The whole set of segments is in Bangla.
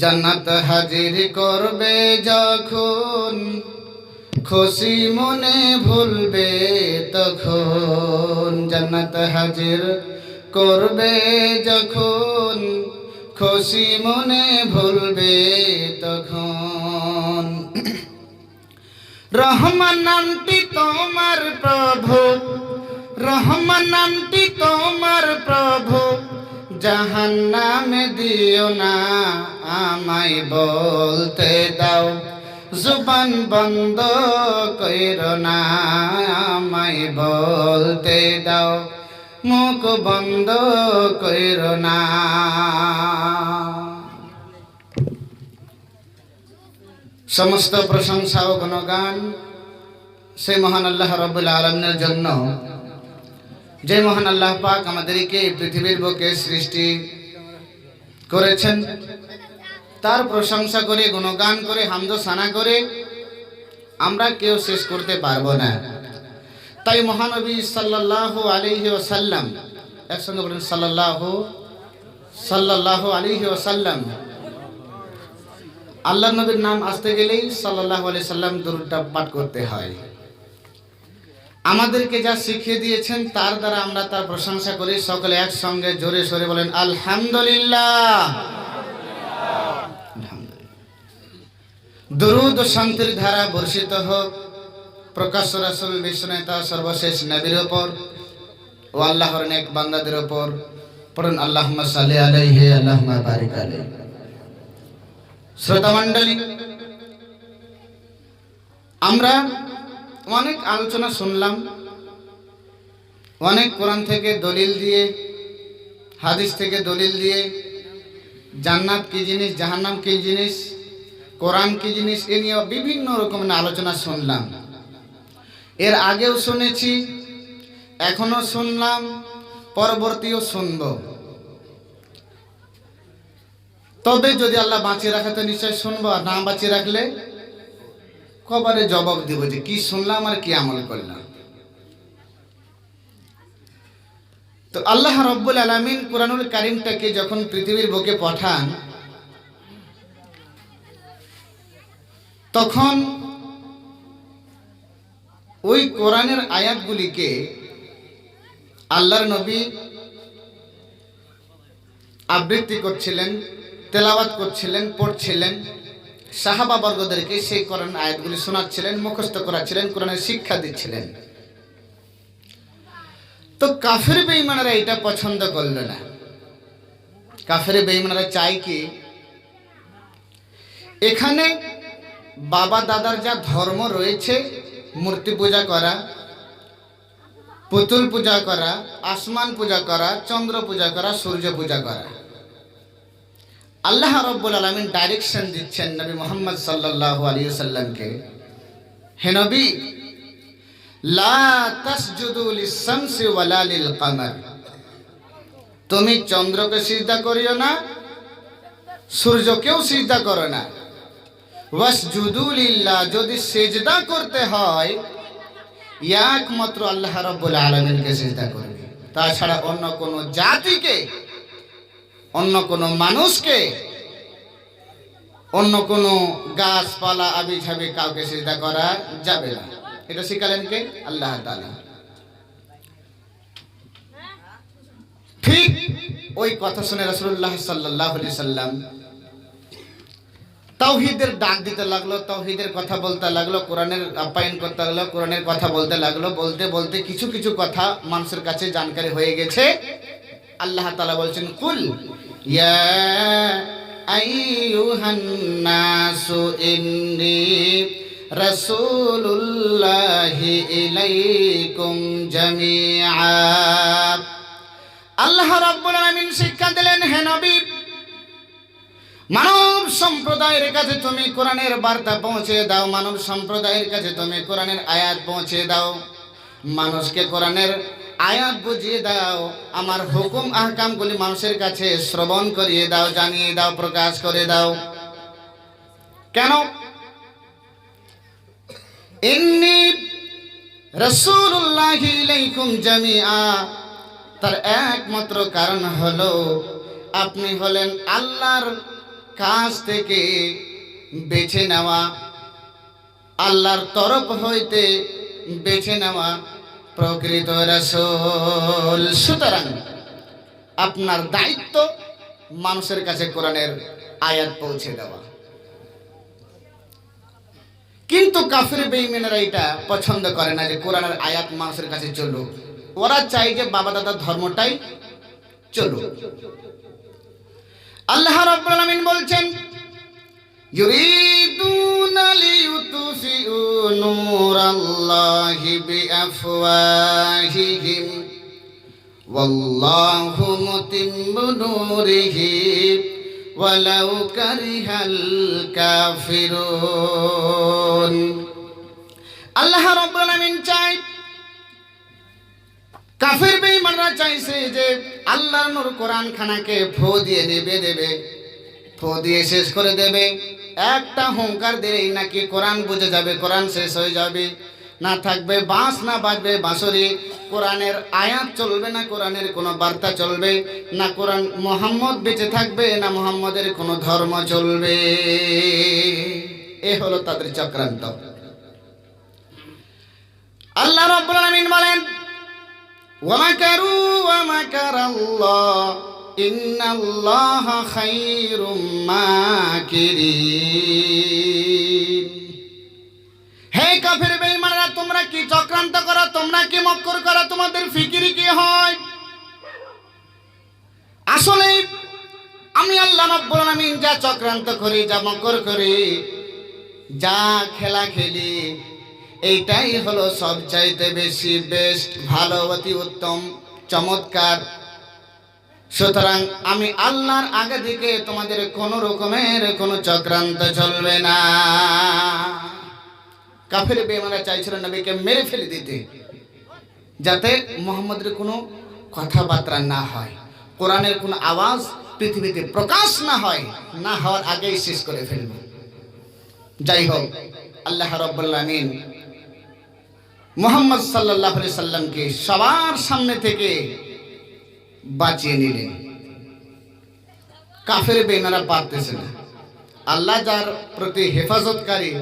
জান্নাত হাজির করবে যখন, খুশি মনে ভুলবে তখন। জান্নাত হাজির করবে যখন, খুশি মনে ভুলবে তখন। রহমান নামটি তোমার প্রভু, রহমান নামটি তোমার প্রভু, জাহান্নামে দিও না আমায় বলতে দাও। জুবান বন্ধ কইরো না আমায় বলতে দাও, মুখ বন্ধ কইরো না। সমস্ত প্রশংসা ও গুণগান সেই মহান আল্লাহ রাব্বুল আলামিনের জন্য, যে মহান আল্লাহ পাক আমাদেরকে পৃথিবীর বুকে সৃষ্টি করেছেন। তার প্রশংসা করে, গুণগান করে, হামদ সানা করে আমরা কেউ শেষ করতে পারবো না। তাই মহানবী সাল্লাল্লাহু আলাইহি ওয়াসাল্লাম, একসঙ্গে বলেন সাল্লাল্লাহু আলাইহি ওয়াসাল্লাম। আল্লাহ নবীর নাম আসতে গেলেই সাল্লাল্লাহু আলাইহি সাল্লাম দরুদটা পাঠ করতে হয়। আমাদেরকে যা শিখিয়ে দিয়েছেন তার দ্বারা আমরা তার প্রশংসা করি। সকলে একসঙ্গে জোরে সোরে বলেন আলহামদুলিল্লাহ। দরুদ ও শান্তির ধারা বর্ষিত হোক প্রকাশ্য রাসূল বিশ্বনেতা সর্বশেষ নবীর উপর ও আল্লাহর নেক বান্দাদের উপর। পড়ুন আল্লাহুম্মা সাল্লি আলাইহি আল্লাহুম্মা বারিক আলাইহি। শ্রোতা মণ্ডলী, আমরা অনেক আলোচনা শুনলাম, অনেক কোরআন থেকে দলিল দিয়ে, হাদিস থেকে দলিল দিয়ে জান্নাত কি জিনিস, জাহান্নাম কি জিনিস, কোরআন কি জিনিস, এ নিয়ে বিভিন্ন রকমের আলোচনা শুনলাম। এর আগেও শুনেছি, এখনো শুনলাম, পরবর্তীও শুনব। তবে যদি আল্লাহ বাঁচিয়ে রাখে তো নিশ্চয় শুনবো, আর না বাঁচিয়ে রাখলে কবরে জবাব দিব যে কি শুনলাম আর কি আমল করলাম। তো আল্লাহ রাব্বুল আলামিন কুরআনুল কারীমটাকে যখন পৃথিবীর বুকে পাঠান, তখন ওই কোরআনের আয়াতগুলিকে আল্লাহর নবী আবৃত্তি করছিলেন, তেলাওয়াত করছিলেন, পড়ছিলেন। সাহাবা বর্গদেরকে সেই কোরআন আয়াতগুলি শোনাচ্ছিলেন, মুখস্থ করাচ্ছিলেন, কোরআনের শিক্ষা দিচ্ছিলেন। তো কাফের বেঈমানরা এটা পছন্দ করল না। কাফের বেঈমানরা চায় কি, এখানে বাবা দাদার যা ধর্ম রয়েছে, মূর্তি পূজা করা, পুতুল পূজা করা, আসমান পূজা করা, চন্দ্র পূজা করা, সূর্য পূজা করা, আল্লাহ রাব্বুল আলামিন ডাইরেকশন দিচ্ছেন নবী মুহাম্মদ সাল্লাল্লাহু আলাইহি ওয়াসাল্লামকে, হে নবী, লা তাসজুদু লিশ-শামসি ওয়ালা লিল-কামার, তুমি চন্দ্রকে সিজদা করিও না, সূর্যকেও সিজদা করো না। ওয়াসজুদু লিল্লাহ, যদি সিজদা করতে হয় একমাত্র আল্লাহ রাব্বুল আলামিনকে সিজদা করবে। তাছাড়া অন্য কোনো জাতিকে, অন্য কোনো মানুষকে, অন্য কোনো গাছপালা আবিঝাবি কাউকে সিজদা করা যাবে না। এটা শিখালেন কে? আল্লাহ তাআলা। ঠিক ওই কথা শুনে রাসূলুল্লাহ সাল্লাল্লাহু আলাইহি সাল্লাম তাওহীদের ডাক দিতে লাগলো, তাওহীদের কথা বলতে লাগলো, কোরআনের আপ্যায়ন করতে লাগলো, কোরআনের কথা বলতে লাগলো। বলতে বলতে কিছু কিছু কথা মানুষের কাছে জানকারি হয়ে গেছে। আল্লাহ তাআলা বলছেন, কুল ইয়া আইয়ুহান নাসু ইন্নী রাসূলুল্লাহি ইলাইকুম জামিআ। আল্লাহ রাব্বুল আলামিন শিক্ষা দিলেন, হে নবী, মানব সম্প্রদায়ের কাছে তুমি কোরআনের বার্তা পৌঁছে দাও, মানব সম্প্রদায়ের কাছে তুমি কোরআনের আয়াত পৌঁছে দাও, মানুষকে কোরআনের আয়াত বুঝিয়ে দাও, আমার হুকুম আহকামগুলি মানুষের কাছে শ্রবণ করিয়ে দাও, জানিয়ে দাও, প্রকাশ করে দাও। কেন? ইন্নী রাসূলুল্লাহি ইলাইকুম জামিআ, তার একমাত্র কারণ হলো আপনি হলেন আল্লাহর কাছ থেকে বেছে নেওয়া, আল্লাহর তরফ হইতে বেছে নেওয়া প্রকৃত রাসূল। সুতরাং আপনার দায়িত্ব মানুষের কাছে কোরআনের আয়াত পৌঁছে দেওয়া। কিন্তু কাফির বেঈমানেরা এটা পছন্দ করে না যে কোরআনের আয়াত মানুষের কাছে চলুক। ওরা চায় যে বাবা দাদার ধর্মটাই চলুক। আল্লাহ রাব্বুল আলামিন বলছেন, ইউরিদুনা লিইউতফিউ নূরাল্লাহি বিআফওয়াহিহিম ওয়াল্লাহু মুতিম্মু নূরিহি ওয়ালাউ কারিহাল কাফিরুন। আল্লাহ রাব্বুল আলামিন চায়, কাফির বেঈমানরা চাইছে যে আল্লাহর নূর কোরআন খানাকে ফু দিয়ে দেবে, ফু দিয়ে শেষ করে দেবে। একটা হুঙ্কার দিলেই নাকি কোরআন বুঝে যাবে, কোরআন শেষ হয়ে যাবে, না থাকবে বাঁশ না বাজবে বাঁশরি, কোরআনের আয়াত চলবে না, কোরআনের কোনো বার্তা চলবে না, কোরআন মুহাম্মদ বেঁচে থাকবে না, মুহাম্মদের কোনো ধর্ম চলবে। এ হলো তাদের চক্রান্ত। আল্লাহ রাব্বুল আলামিন বলেন, ওয়ামাকারু ওয়ামাকারাল্লাহ ইন্নাল্লাহা খায়রুম মাকিরিন। হে কাফির বেঈমানরা, তোমরা কি চক্রান্ত করো, তোমরা কি মক্কর করো, তোমাদের ফিকিরি কি হয়? আসলে আমি আল্লাহ রাব্বুল আলামিন যা চক্রান্ত করি, যা মক্কর করি, যা খেলা খেলি, এইটাই হলো সবচাইতে বেশি বেস্ট, ভালো, অতি উত্তম, চমৎকার। সুতরাং আমি আল্লাহর আগে থেকে তোমাদের কোনো রকমের কোনো চক্রান্ত চলবে না। কাফির বেঈমানরা চাইছিল নবীকে মেরে ফেলে দিতে, যাতে মুহাম্মদের কোনো কথাবার্তা না হয়, কোরআনের কোনো আওয়াজ পৃথিবীতে প্রকাশ না হয়, না হওয়ার আগেই শেষ করে ফেলব। যাই হোক, আল্লাহ রাব্বুল আলামিন মুহাম্মদ সাল্লাল্লাহু আলাইহি সাল্লামকে সবার সামনে থেকে বাঁচিয়ে নিলেন। কাফের বেঈমানরা পারতেছে না। আল্লাহ যার প্রতি হেফাজতকারী,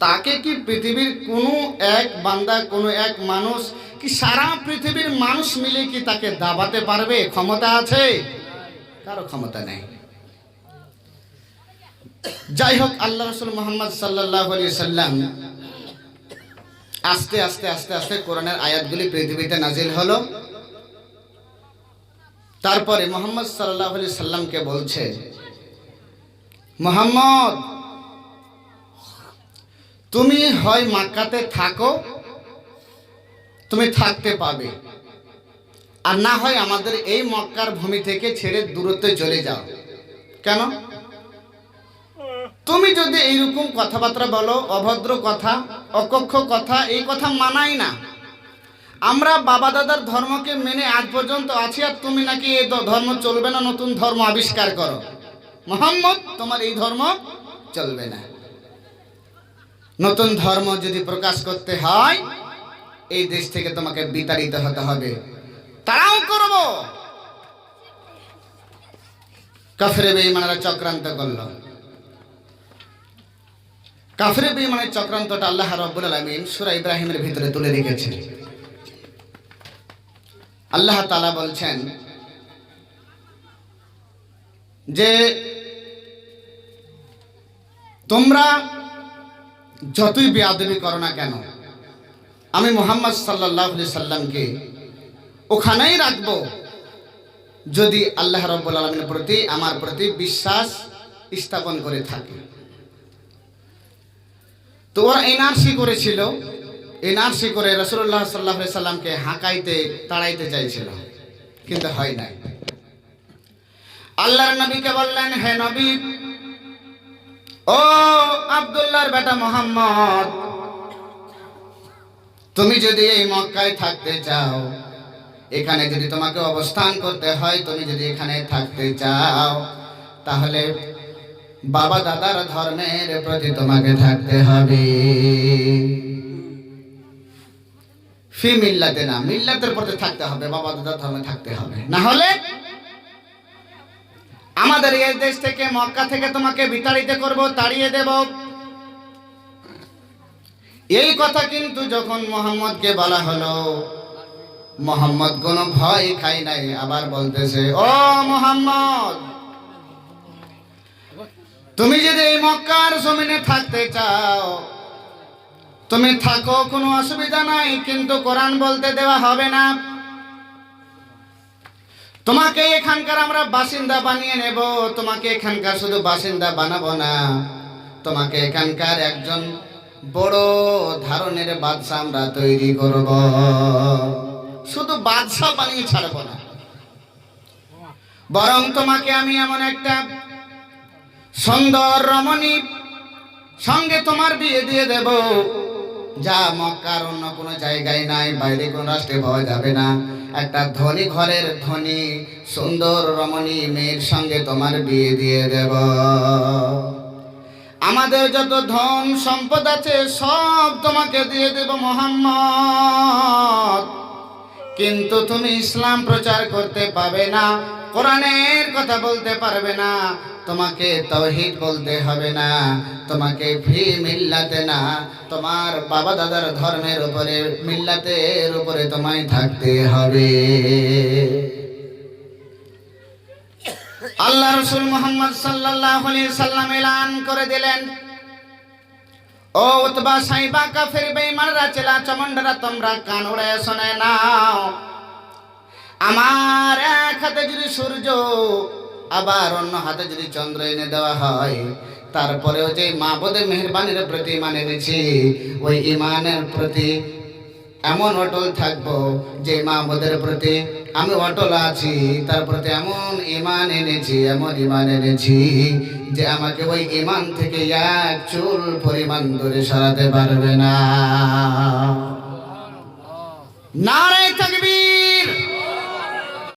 তাকে কি পৃথিবীর কোনো এক বান্দা, কোনো এক মানুষ কি সারা পৃথিবীর মানুষ মিলে কি তাকে দাবাতে পারবে? ক্ষমতা আছে? কারো ক্ষমতা নেই। যাই হোক, আল্লাহ রাসূল মুহাম্মদ সাল্লাল্লাহু আলাইহি সাল্লাম আস্তে আস্তে আস্তে আস্তে কোরআনের আয়াতগুলি পৃথিবীতে নাজিল হলো। তারপরে মুহাম্মদ সাল্লাল্লাহু আলাইহি সাল্লামকে বলছে, মুহাম্মদ, তুমি হয় মক্কাতে থাকো, তুমি থাকতে পাবে, আর না হয় আমাদের এই মক্কার ভূমি থেকে ছেড়ে দূরত্বে চলে যাও। কেন? তুমি যদি এইরকম কথাবার্তা বলো, অভদ্র কথা, অকক্ষ কথা, এই কথা মানাই না। আমরা বাবা দাদার ধর্মকে মেনে আজ পর্যন্ত আছি, আর তুমি নাকি এই ধর্ম চলবে না, নতুন ধর্ম আবিষ্কার করো। মুহাম্মদ, তোমার এই ধর্ম চলবে না। নতুন ধর্ম যদি প্রকাশ করতে হয়, এই দেশ থেকে তোমাকে বিতাড়িত হতে হবে। তারাও করব। কাফির বেঈমানরা চক্রান্ত করলো। কাফির বেঈমানের চক্রান্তটা আল্লাহ রাব্বুল আলামিন সূরা ইব্রাহিমের ভিতরে তুলে রেখেছেন। আল্লাহ তাআলা বলছেন যে তোমরা যতই বেয়াদবি করো না কেন, আমি মুহাম্মদ সাল্লাল্লাহু আলাইহি সাল্লামকে ওখানেই রাখবো যদি আল্লাহ রাব্বুল আলামিনের প্রতি, আমার প্রতি বিশ্বাস স্থাপন করে থাকে। তো ওরা এনআরসি করেছিল, এনআরসি করে রাসূলুল্লাহ সাল্লাল্লাহু আলাইহি সাল্লামকে হাঁকাইতে তাড়াইতে চাইছিল, কিন্তু হয় নাই। আল্লাহর নবীকে বললেন, হে নবী, ও আব্দুল্লাহর বেটা মুহাম্মদ, তুমি যদি এই মক্কায় থাকতে চাও, এখানে যদি তোমাকে অবস্থান করতে হয়, তুমি যদি এখানে থাকতে চাও, তাহলে বাবা দাদার ধর্মের প্রতি তোমাকে থাকতে হবে। ফি মিল্লাতে না, মিল্লাতের পথে থাকতে হবে, বাবা দাদার ধর্মে থাকতে হবে, না হলে আমাদের এই দেশ থেকে মক্কা থেকে তোমাকে বিতাড়িত করব, তাড়িয়ে দেব। এই কথা কিন্তু যখন মোহাম্মদকে বলা হলো, মোহাম্মদ কোনো ভয় খাই নাই, আবার বলতেছে, ও মোহাম্মদ, তুমি যদি এই মক্কার জমিনে থাকতে চাও তুমি থাকো, কোনো অসুবিধা নাই, কিন্তু কোরআন বলতে দেওয়া হবে না। তোমাকে এখানকার আমরা বাসিন্দা বানিয়ে নেব, তোমাকে এখানকার শুধু বাসিন্দা বানাবো না, তোমাকে এখানকার একজন বড় ধরনের বাদশা আমরা তৈরি করব, শুধু বাদশা বানিয়ে ছাড়বো না, বরং তোমাকে আমি এমন একটা সুন্দর রমণী সঙ্গে তোমার বিয়ে দিয়ে দেব, যা মক্কার অন্য কোনো জায়গায় নাই, বাইরে কোনো রাষ্ট্রে পাওয়া যাবে না। একটা ধনী ঘরের ধনী সুন্দর রমণী মেয়ের সঙ্গে তোমার বিয়ে দিয়ে দেব। আমাদের যত ধন সম্পদ আছে সব তোমাকে দিয়ে দেব মুহাম্মদ, কিন্তু তুমি ইসলাম প্রচার করতে পারবে না, কোরআনের কথা বলতে পারবে না, তোমাকে তাওহীদ বলতে হবে না, তোমাকে ফি মিল্লাতে না, তোমার বাবা দাদার ধর্মের উপরে, মিল্লাতের উপরে তোমায় থাকতে হবে। আল্লাহ রাসূল মুহাম্মদ সাল্লাল্লাহু আলাইহি সাল্লাম এলান করে দিলেন, ও উতবা সাইবা কাফের বেঈমানরা চেলা চমন্ডরা, তোমরা কান উড়ায় শুনে নাও। আমার এক হাতে যদি সূর্য আবার অন্য হাতে যদি চন্দ্র এনে দেওয়া হয়, তারপরেও যে মাবুদের মেহেরবানির প্রতি ইমান এনেছি, ওই ইমানের প্রতি এমন অটল থাকবো, যে মাবুদের প্রতি আমি অটল আছি তার প্রতি এমন ইমান এনেছি, এমন ইমান এনেছি যে আমাকে ওই ইমান থেকে এক চুল পরিমাণ দূরে সরাতে পারবে না। নারে